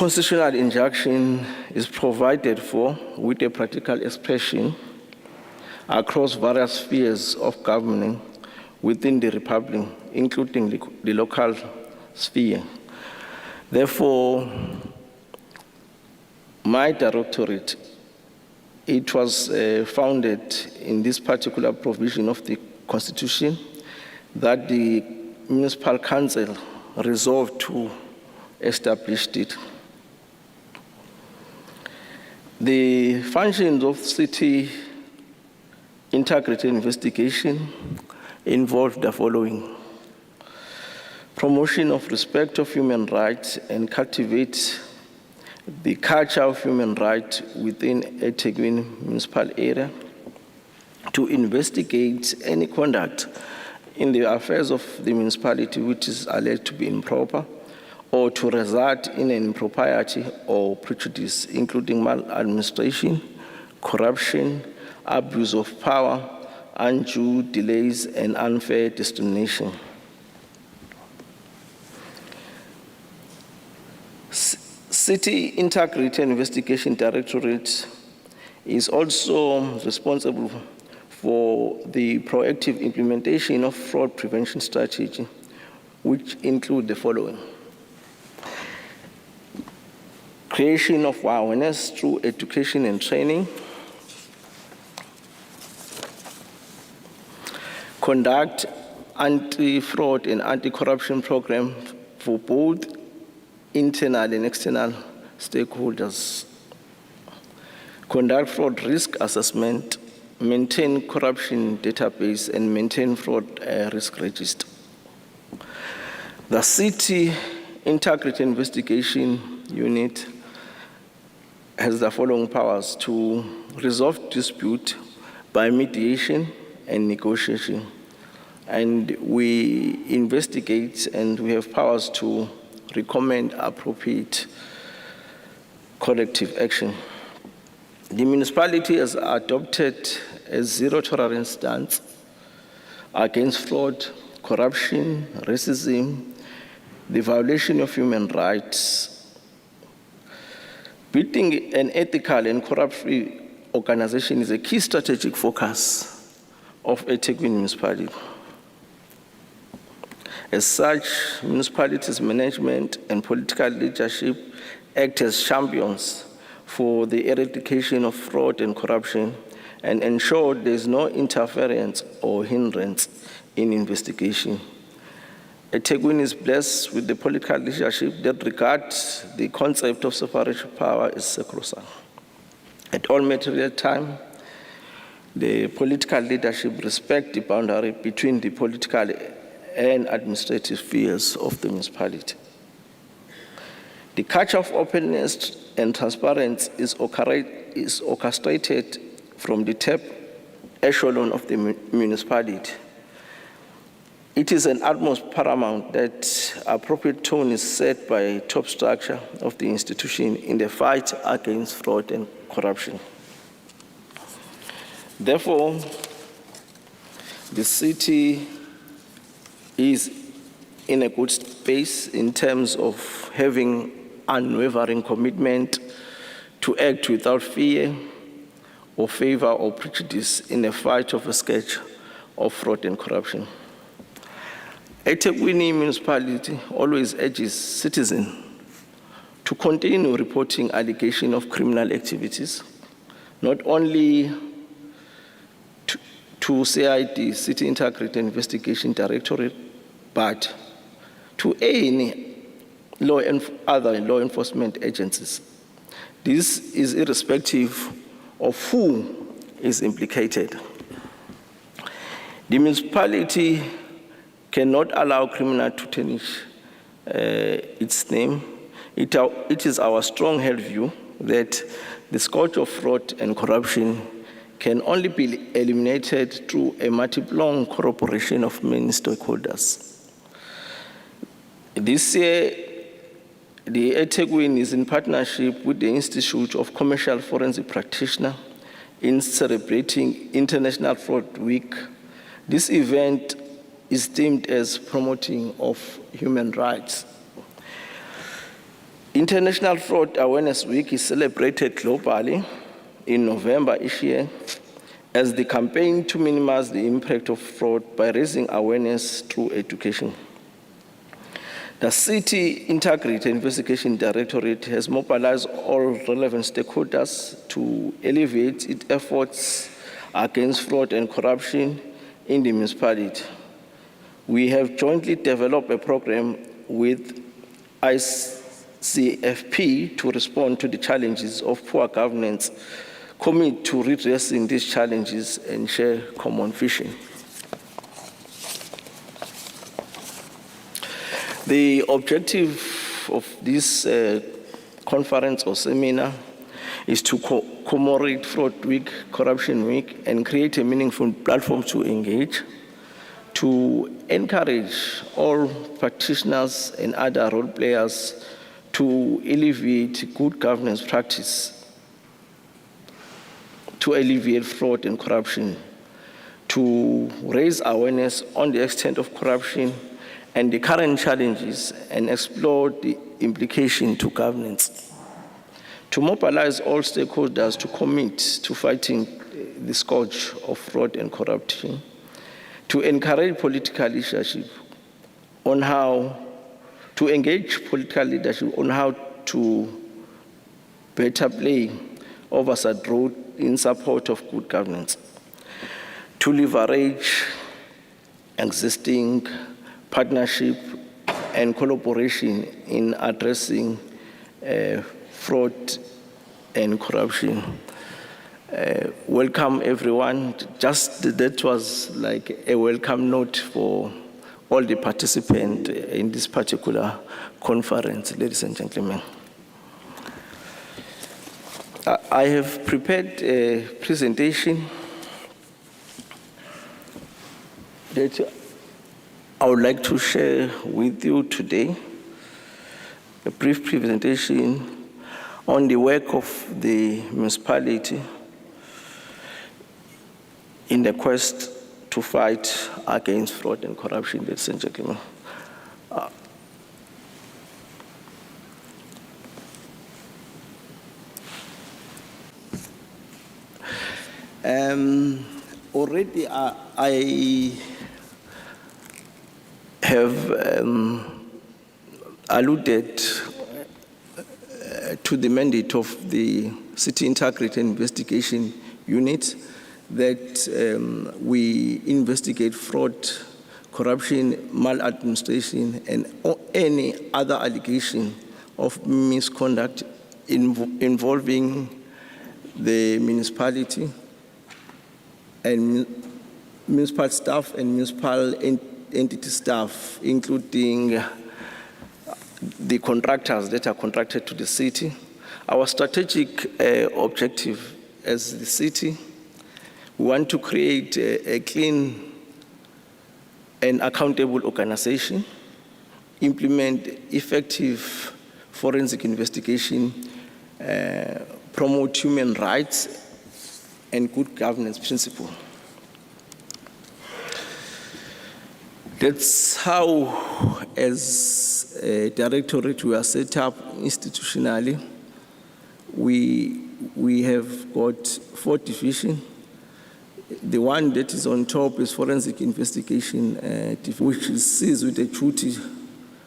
constitutional injunction is provided for with a practical expression across various spheres of government within the Republic, including the local sphere. Therefore, my directorate, it was founded in this particular provision of the Constitution that the Municipal Council resolved to establish it. The functions of city integrity investigation involve the following: promotion of respect of human rights and cultivate the culture of human rights within eThekwini municipal area, to investigate any conduct in the affairs of the municipality which is alleged to be improper or to result in an impropriety or prejudice, including maladministration, corruption, abuse of power, undue delays, and unfair discrimination. City Integrity Investigation Directorate is also responsible for the proactive implementation of fraud prevention strategy, which include the following: creation of awareness through education and training, conduct anti-fraud and anti-corruption program for both internal and external stakeholders, conduct fraud risk assessment, maintain corruption database, and maintain fraud risk register. The City Integrity Investigation Unit has the following powers: to resolve dispute by mediation and negotiation. And we investigate, and we have powers to recommend appropriate corrective action. The municipality has adopted a zero-tolerance stance against fraud, corruption, racism, the violation of human rights. Building an ethical and corrupt-free organization is a key strategic focus of eThekwini municipality. As such, municipalities' management and political leadership act as champions for the eradication of fraud and corruption and ensure there is no interference or hindrance in investigation. eThekwini is blessed with the political leadership that regards the concept of separation of power as sacrosanct. At all material time, the political leadership respects the boundary between the political and administrative spheres of the municipality. The culture of openness and transparency is orchestrated from the top echelon of the municipality. It is an utmost paramount that appropriate tone is set by top structure of the institution in the fight against fraud and corruption. Therefore, the city is in a good space in terms of having unwavering commitment to act without fear or favor or prejudice in the fight of a scourge of fraud and corruption. eThekwini municipality always urges citizens to continue reporting allegations of criminal activities, not only to CID, City Integrity Investigation Directorate, but to any other law enforcement agencies. This is irrespective of who is implicated. The municipality cannot allow criminal to tarnish its name. It is our strong held view that the scourge of fraud and corruption can only be eliminated through a multi-pronged cooperation of many stakeholders. This year, the eThekwini is in partnership with the Institute of Commercial Forensic Practitioners in celebrating International Fraud Week. This event is themed as promoting of human rights. International Fraud Awareness Week is celebrated globally in November each year as the campaign to minimize the impact of fraud by raising awareness through education. The City Integrity Investigation Directorate has mobilized all relevant stakeholders to elevate its efforts against fraud and corruption in the municipality. We have jointly developed a program with ICFP to respond to the challenges of poor governance, commit to redressing these challenges and share common vision. The objective of this conference or seminar is to commemorate Fraud Week, Corruption Week, and create a meaningful platform to engage, to encourage all practitioners and other role players to elevate good governance practice, to alleviate fraud and corruption, to raise awareness on the extent of corruption and the current challenges, and explore the implication to governance, to mobilize all stakeholders to commit to fighting the scourge of fraud and corruption, to encourage political leadership on how to engage political leadership on how to better play oversight role in support of good governance, to leverage existing partnership and collaboration in addressing fraud and corruption. Welcome everyone. Just that was like a welcome note for all the participants in this particular conference, ladies and gentlemen. I have prepared a presentation that I would like to share with you today, a brief presentation on the work of the municipality in the quest to fight against fraud and corruption, ladies and gentlemen. Already I have alluded to the mandate of the City Integrity Investigation Unit that we investigate fraud, corruption, maladministration, and any other allegation of misconduct involving the municipality and municipal staff and municipal entity staff, including the contractors that are contracted to the city. Our strategic objective as the city, we want to create a clean and accountable organization, implement effective forensic investigation, promote human rights and good governance principle. That's how, as a directorate, we are set up institutionally. We have got 4 divisions. The one that is on top is forensic investigation, which is seized with the duty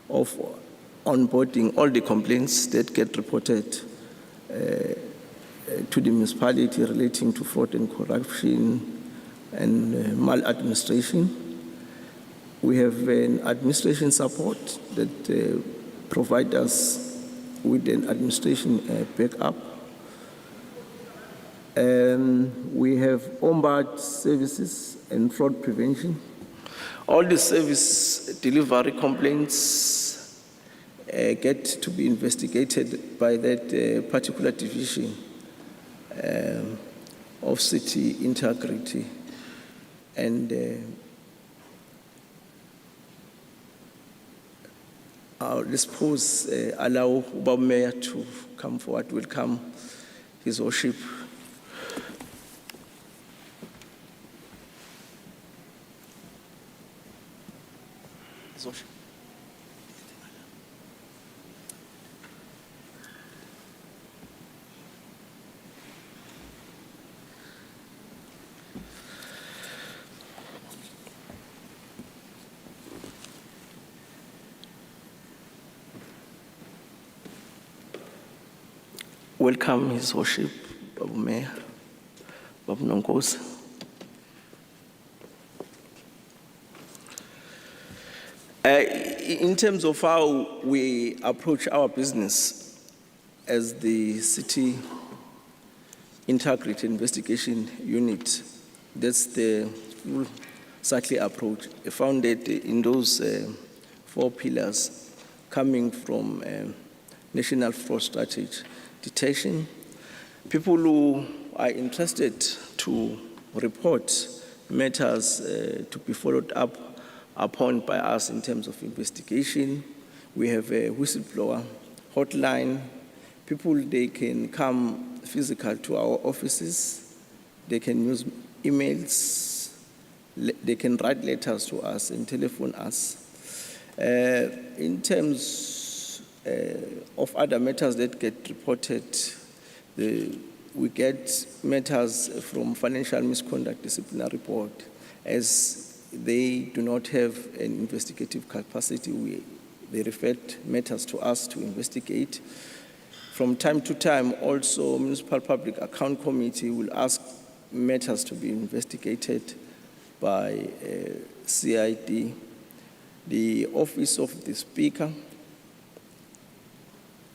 of onboarding all the complaints that get reported to the municipality relating to fraud and corruption and maladministration. We have an administration support that provides us with an administration backup. We have ombud services and fraud prevention. All the service delivery complaints get to be investigated by that particular division of city integrity. And let's suppose allow Bob Mayor to come forward. Welcome His Worship. His Worship. welcome His Worship, Babu Mayor, Babu Nonkosi. In terms of how we approach our business as the City Integrated Investigation Unit, that's the full cycle approach, founded in those 4 pillars coming from National Fraud Strategy, detection, people who are interested to report matters to be followed up upon by us in terms of investigation. We have a whistleblower hotline. People, they can come physical to our offices. They can use emails. They can write letters to us and telephone us. In terms of other matters that get reported, we get matters from Financial Misconduct Disciplinary Board. As they do not have an investigative capacity, they refer matters to us to investigate. From time to time, also, Municipal Public Account Committee will ask matters to be investigated by CID. The Office of the Speaker,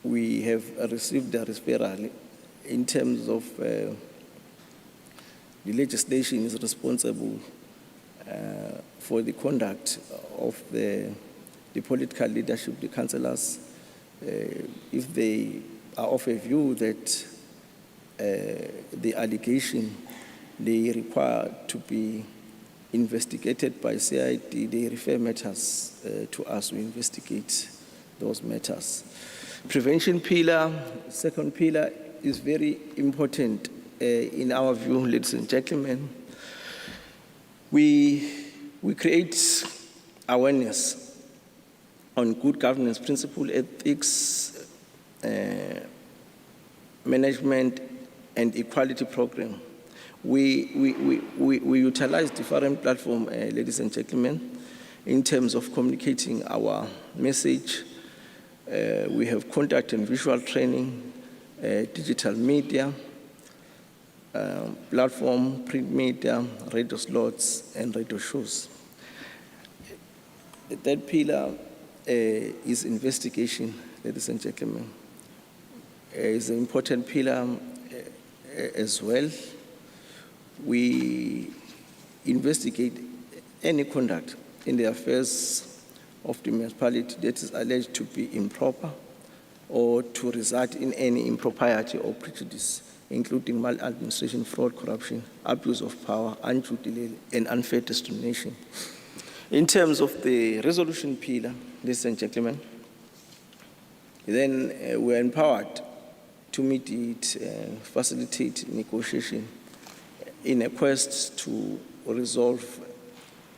we have received a referral in terms of the legislation is responsible for the conduct of the political leadership, the councillors, if they are of a view that the allegation they require to be investigated by CID, they refer matters to us to investigate those matters. Prevention pillar, second pillar, is very important in our view, ladies and gentlemen. We create awareness on good governance principle, ethics, management, and equality program. We utilize different platforms, ladies and gentlemen, in terms of communicating our message. We have contact and visual training, digital media, platform, print media, radio slots, and radio shows. The third pillar is investigation, ladies and gentlemen. It's an important pillar as well. We investigate any conduct in the affairs of the municipality that is alleged to be improper or to result in any impropriety or prejudice, including maladministration, fraud, corruption, abuse of power, undue delay, and unfair discrimination. In terms of the resolution pillar, ladies and gentlemen, then we're empowered to mediate, facilitate negotiation in a quest to resolve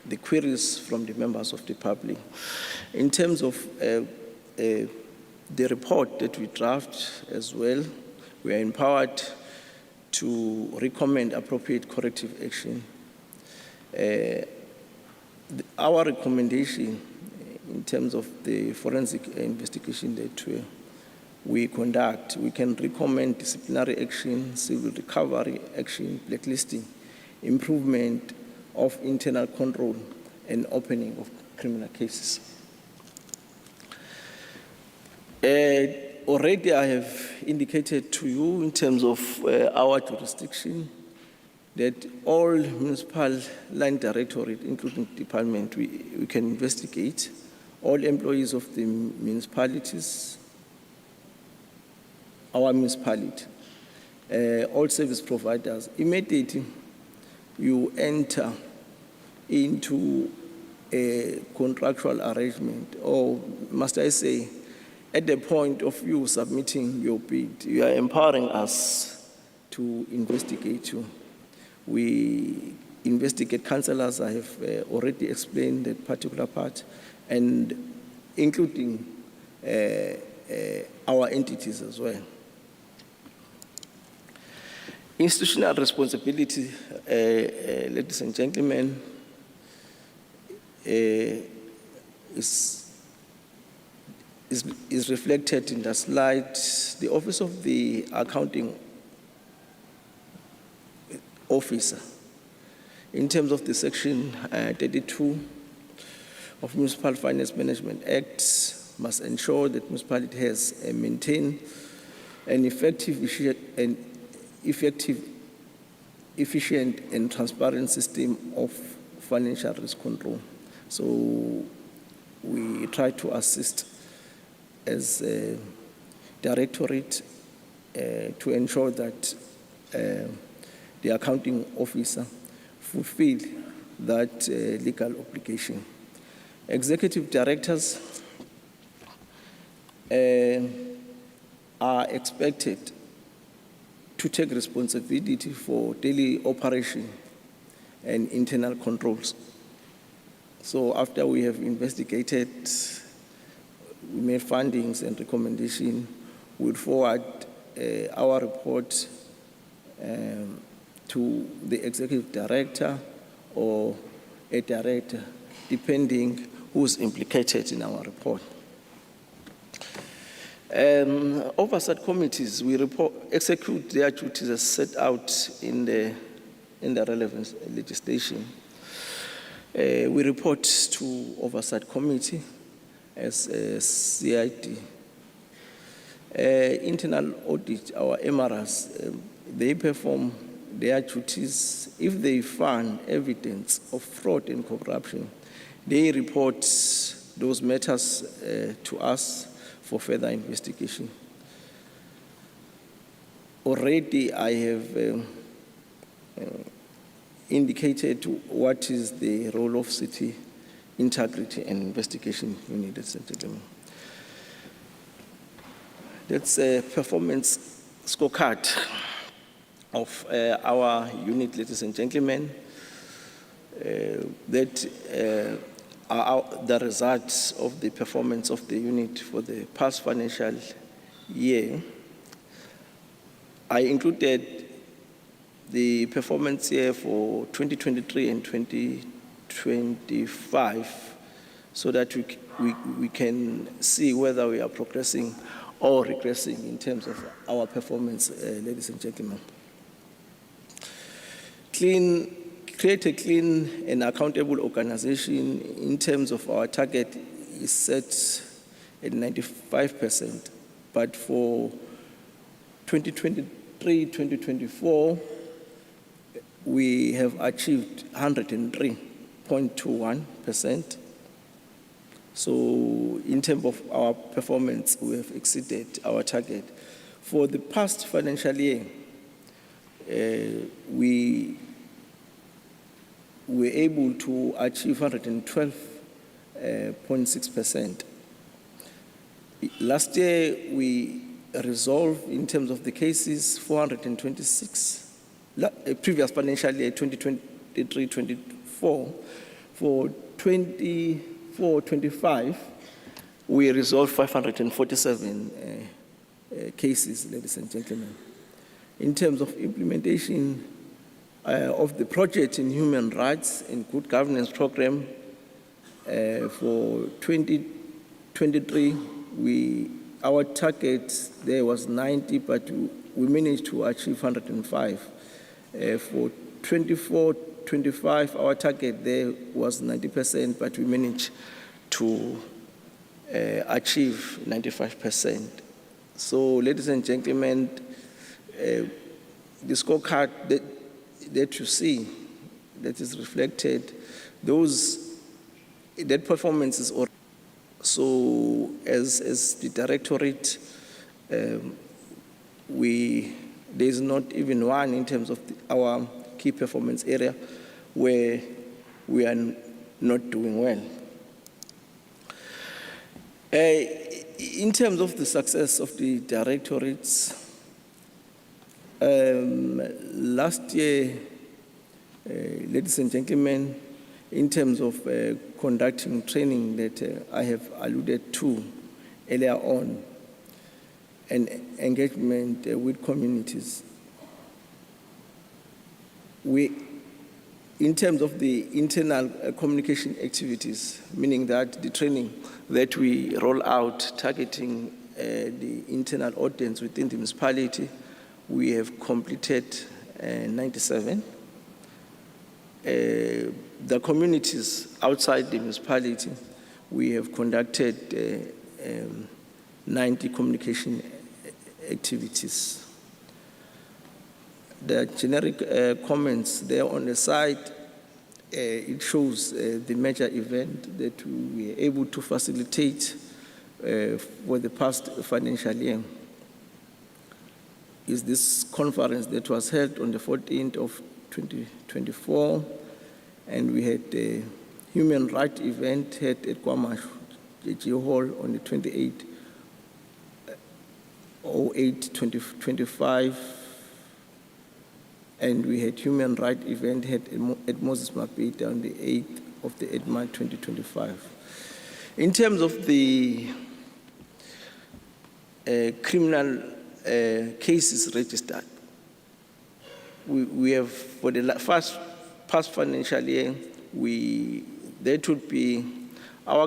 the queries from the members of the public. In terms of the report that we draft as well, we are empowered to recommend appropriate corrective action. Our recommendation in terms of the forensic investigation that we conduct, we can recommend disciplinary action, civil recovery action, blacklisting, improvement of internal control, and opening of criminal cases. Already I have indicated to you in terms of our jurisdiction that all municipal line directorate, including department, we can investigate. All employees of the municipalities, our municipality, all service providers, immediately you enter into a contractual arrangement, or must I say, at the point of you submitting your bid, you are empowering us to investigate you. We investigate councillors. I have already explained that particular part, and including our entities as well. Institutional responsibility, ladies and gentlemen, is reflected in the slide. The Office of the Accounting Officer, in terms of the Section 32 of Municipal Finance Management Act, must ensure that municipality has maintained an efficient and transparent system of financial risk control. So we try to assist as a directorate to ensure that the accounting officer fulfill that legal obligation. Executive directors are expected to take responsibility for daily operation and internal controls. So after we have investigated, we made findings and recommendations, we'll forward our report to the executive director or a director, depending who's implicated in our report. Oversight committees, we execute their duties as set out in the relevant legislation. We report to oversight committee as a CID. Internal audit, our MRS, they perform their duties. If they find evidence of fraud and corruption, they report those matters to us for further investigation. Already I have indicated what is the role of City Integrity and Investigation Unit, ladies and gentlemen. That's a performance scorecard of our unit, ladies and gentlemen, that are the results of the performance of the unit for the past financial year. I included the performance year for 2023 and 2025 so that we can see whether we are progressing or regressing in terms of our performance, ladies and gentlemen. Create a clean and accountable organization in terms of our target is set at 95%, but for 2023-2024, we have achieved 103.21%. So in terms of our performance, we have exceeded our target. For the past financial year, we were able to achieve 112.6%. Last year, we resolved, in terms of the cases, 426. Previous financial year, 2023-24. For 24-25, we resolved 547 cases, ladies and gentlemen. In terms of implementation of the project in human rights and good governance program, for 2023, our target there was 90, but we managed to achieve 105. For 24-25, our target there was 90%, but we managed to achieve 95%. So, ladies and gentlemen, the scorecard that you see, that is reflected, that performance is already. So, as the directorate, there's not even one in terms of our key performance area where we are not doing well. In terms of the success of the directorates, last year, ladies and gentlemen, in terms of conducting training that I have alluded to earlier on, and engagement with communities, we In terms of the internal communication activities, meaning that the training that we roll out targeting the internal audience within the municipality, we have completed 97. The communities outside the municipality, we have conducted 90 communication activities. The generic comments there on the side, it shows the major event that we were able to facilitate for the past financial year. Is this conference that was held on the 14th of 2024, and we had a human rights event held at Kwamash Hall on the 28th, 08/2025, and we had human rights event held at Moses Mapita on the 8th of the 8th March 2025. In terms of the criminal cases registered, we have, for the past financial year, that would be our